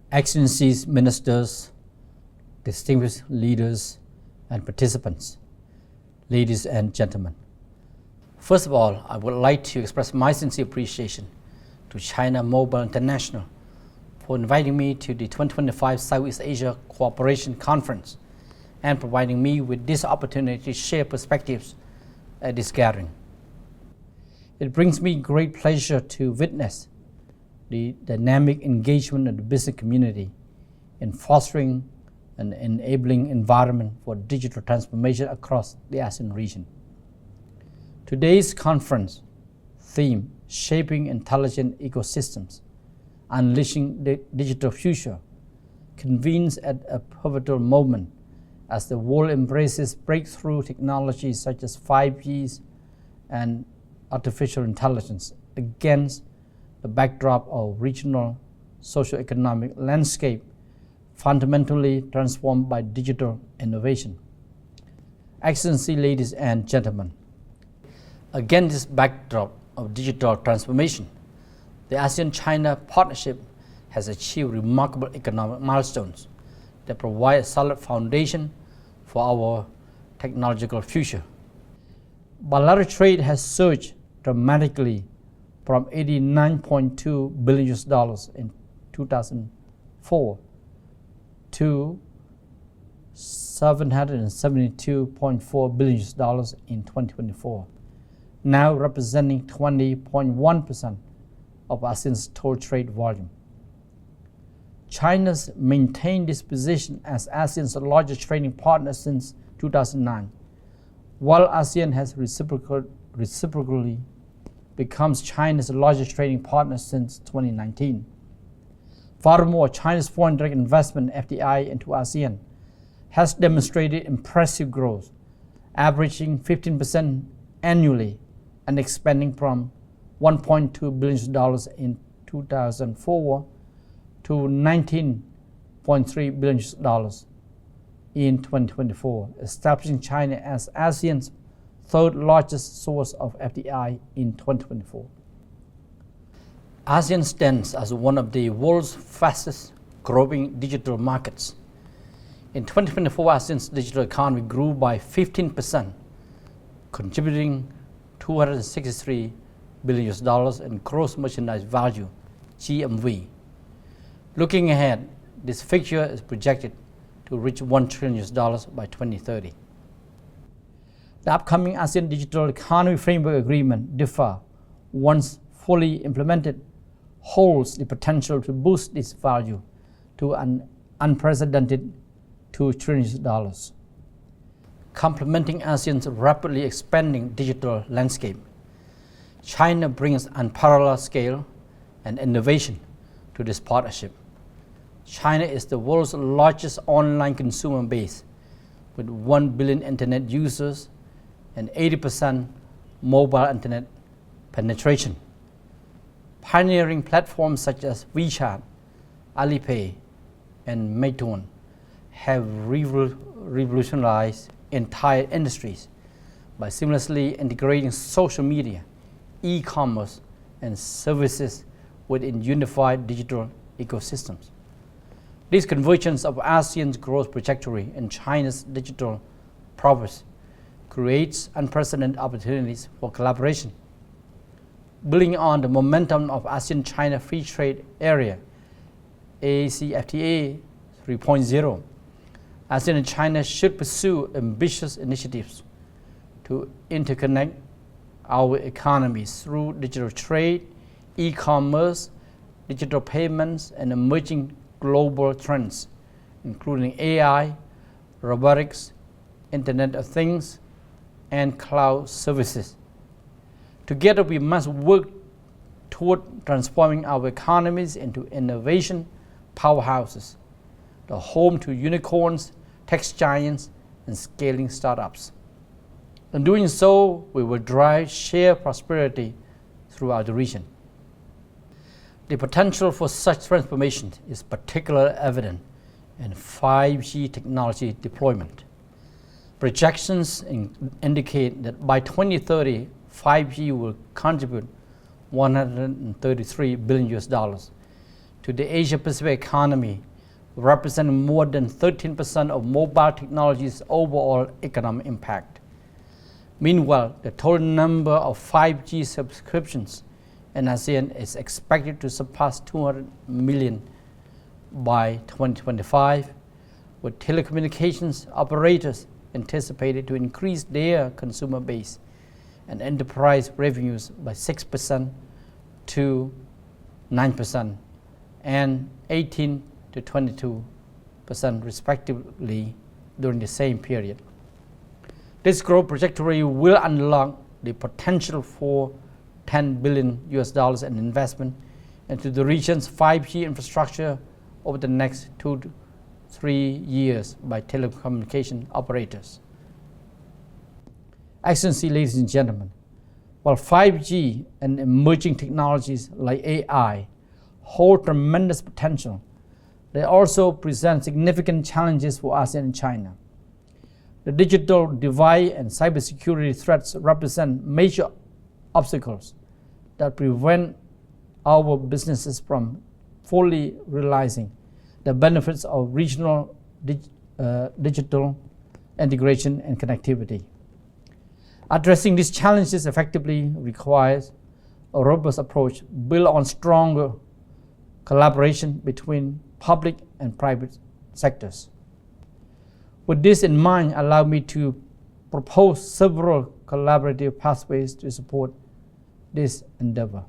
Excellencies, ministers, distinguished leaders, and participants, ladies and gentlemen. First of all, I would like to express my sincere appreciation to China Mobile International for inviting me to the 2025 Southeast Asia Cooperation Conference and providing me with this opportunity to share perspectives at this gathering. It brings me great pleasure to witness the dynamic engagement of the business community in fostering an enabling environment for digital transformation across the ASEAN region. Today's conference theme, Shaping Intelligent Ecosystems, Unleashing the Digital Future, convenes at a pivotal moment as the world embraces breakthrough technologies such as 5G and artificial intelligence against the backdrop of regional socio-economic landscape fundamentally transformed by digital innovation. Excellency, ladies and gentlemen, against this backdrop of digital transformation, the ASEAN-China partnership has achieved remarkable economic milestones that provide a solid foundation for our technological future. Bilateral trade has surged dramatically from $89.2 billion in 2004 to $772.4 billion in 2024, now representing 20.1% of ASEAN's total trade volume. China's maintained this position as ASEAN's largest trading partner since 2009, while ASEAN has reciprocally becomes China's largest trading partner since 2019. Furthermore, China's foreign direct investment (FDI) into ASEAN has demonstrated impressive growth, averaging 15% annually and expanding from $1.2 billion in 2004 to $19.3 billion in 2024, establishing China as ASEAN's third largest source of FDI in 2024. ASEAN stands as one of the world's fastest growing digital markets. In 2024, ASEAN's digital economy grew by 15%, contributing $263 billion in gross merchandise value, GMV. Looking ahead, this figure is projected to reach $1 trillion by 2030. The upcoming ASEAN Digital Economy Framework Agreement, DIFA, once fully implemented, holds the potential to boost this value to an unprecedented $2 trillion. Complementing ASEAN's rapidly expanding digital landscape, China brings unparalleled scale and innovation to this partnership. China is the world's largest online consumer base, with 1 billion internet users and 80% mobile internet penetration. Pioneering platforms such as WeChat, Alipay, and Meituan have revolutionized entire industries by seamlessly integrating social media, e-commerce, and services within unified digital ecosystems. This convergence of ASEAN's growth trajectory and China's digital progress creates unprecedented opportunities for collaboration. Building on the momentum of ASEAN-China Free Trade Area, ACFTA 3.0, ASEAN and China should pursue ambitious initiatives to interconnect our economies through digital trade, e-commerce, digital payments, and emerging global trends, including AI, robotics, Internet of Things, and cloud services. Together, we must work toward transforming our economies into innovation powerhouses, the home to unicorns, tech giants, and scaling startups. In doing so, we will drive shared prosperity throughout the region. The potential for such transformation is particularly evident in 5G technology deployment. Projections indicate that by 2030, 5G will contribute $133 billion to to the Asia-Pacific economy, representing more than 13% of mobile technology's overall economic impact. Meanwhile, the total number of 5G subscriptions in ASEAN is expected to surpass 200 million by 2025, with telecommunications operators anticipated to increase their consumer base and enterprise revenues by 6% to 9% and 18 to 22% respectively during the same period. This growth trajectory will unlock the potential for $10 billion in investment into the region's 5G infrastructure over the next 2 to 3 years by telecommunication operators. Excellency, ladies and gentlemen, while 5G and emerging technologies like AI hold tremendous potential, they also present significant challenges for ASEAN and China. The digital divide and cybersecurity threats represent major obstacles that prevent our businesses from fully realizing the benefits of regional digital integration and connectivity. Addressing these challenges effectively requires a robust approach built on stronger collaboration between public and private sectors. With this in mind, allow me to propose several collaborative pathways to support this endeavor.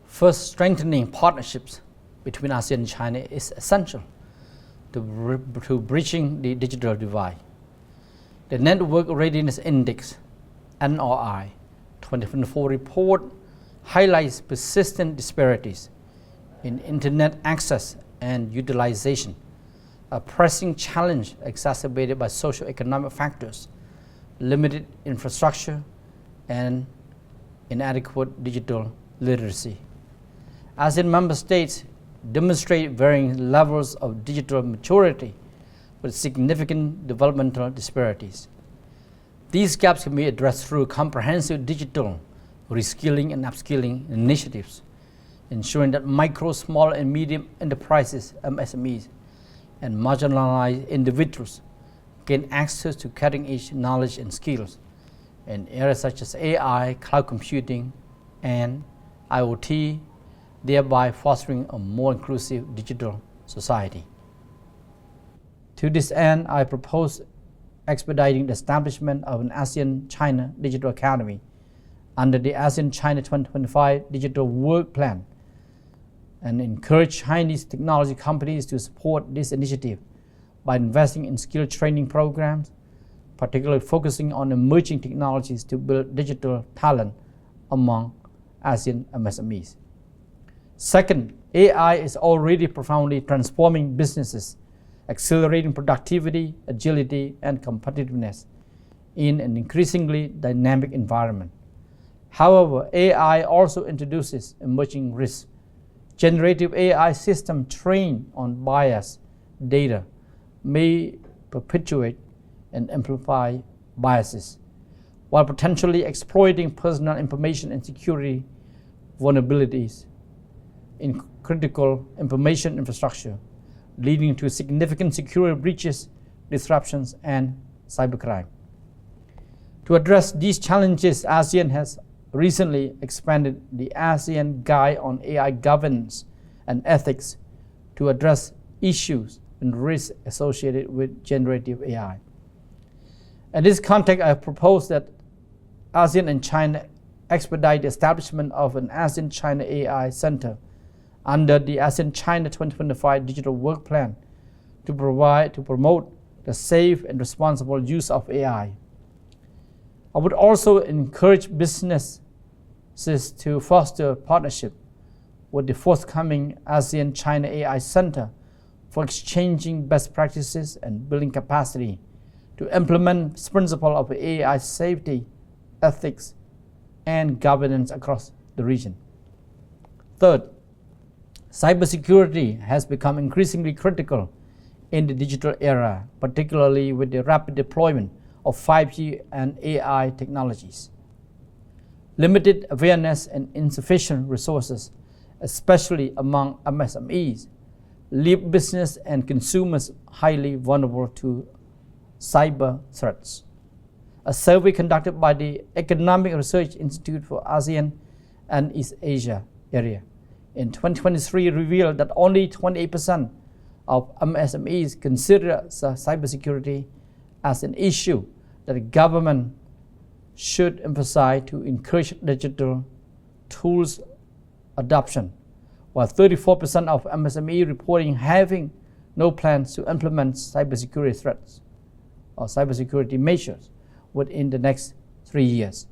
First, strengthening partnerships between ASEAN and China is essential to bridging the digital divide. The Network Readiness Index (NRI) 2024 report highlights persistent disparities in internet access and utilization, a pressing challenge exacerbated by socio-economic factors, limited infrastructure, and inadequate digital literacy. ASEAN member states demonstrate varying levels of digital maturity with significant developmental disparities. These gaps can be addressed through comprehensive digital reskilling and upskilling initiatives, ensuring that micro, small, and medium enterprises, MSMEs, and marginalized individuals gain access to cutting-edge knowledge and skills in areas such as AI, cloud computing, and IoT, thereby fostering a more inclusive digital society. To this end, I propose expediting the establishment of an ASEAN-China Digital Academy under the ASEAN-China 2025 Digital Work Plan and encourage Chinese technology companies to support this initiative by investing in skill training programs, particularly focusing on emerging technologies to build digital talent among ASEAN MSMEs. Second, AI is already profoundly transforming businesses, accelerating productivity, agility, and competitiveness in an increasingly dynamic environment. However, AI also introduces emerging risks. Generative AI systems trained on biased data may perpetuate and amplify biases, while potentially exploiting personal information and security vulnerabilities in critical information infrastructure, leading to significant security breaches, disruptions, and cybercrime. To address these challenges, ASEAN has recently expanded the ASEAN Guide on AI Governance and Ethics to address issues and risks associated with generative AI. In this context, I propose that ASEAN and China expedite the establishment of an ASEAN-China AI Center under the ASEAN-China 2025 Digital Work Plan to promote the safe and responsible use of AI. I would also encourage businesses to foster partnership with the forthcoming ASEAN-China AI Center for exchanging best practices and building capacity to implement principles of AI safety, ethics, and governance across the region. Third, cybersecurity has become increasingly critical in the digital era, particularly with the rapid deployment of 5G and AI technologies. Limited awareness and insufficient resources especially among MSMEs, leave business and consumers highly vulnerable to cyber threats. A survey conducted by the Economic Research Institute for ASEAN and East Asia area in 2023 revealed that only 28% of MSMEs consider cybersecurity as an issue that the government should emphasize to encourage digital tools adoption, while 34% of MSME reporting having no plans to implement cybersecurity threats or cybersecurity measures within the next 3 years,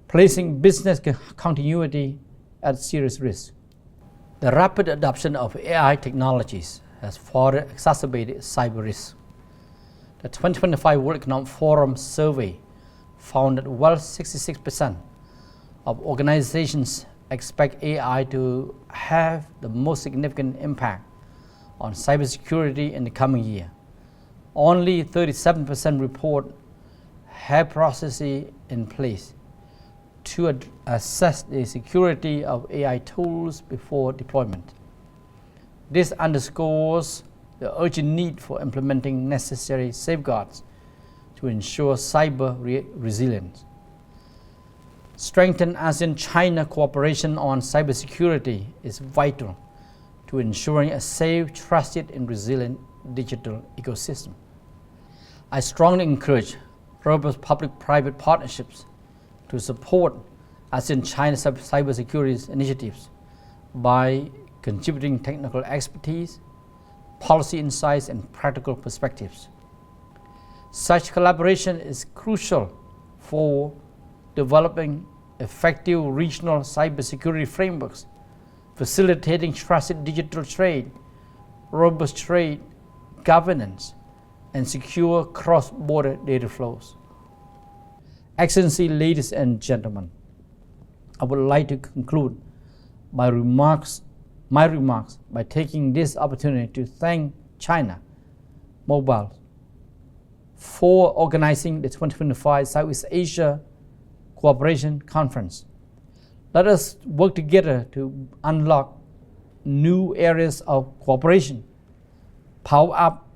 placing business continuity at serious risk. The rapid adoption of AI technologies has further exacerbated cyber risk. The 2025 World Economic Forum survey found that while 66% of organizations expect AI to have the most significant impact on cybersecurity in the coming year, only 37% report have processes in place to assess the security of AI tools before deployment. This underscores the urgent need for implementing necessary safeguards to ensure cyber resilience. Strengthen ASEAN-China cooperation on cybersecurity is vital to ensuring a safe, trusted, and resilient digital ecosystem. I strongly encourage robust public-private partnerships to support ASEAN-China cybersecurity initiatives by contributing technical expertise, policy insights, and practical perspectives. Such collaboration is crucial for developing effective regional cybersecurity frameworks, facilitating trusted digital trade, robust trade governance, and secure cross-border data flows. Excellency, ladies and gentlemen, I would like to conclude my remarks by taking this opportunity to thank China Mobile for organizing the 2025 Southeast Asia Cooperation Conference. Let us work together to unlock new areas of cooperation, power up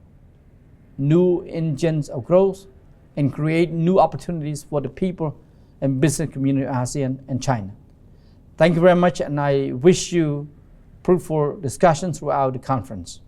new engines of growth, and create new opportunities for the people and business community of ASEAN and China. Thank you very much, and I wish you fruitful discussions throughout the conference.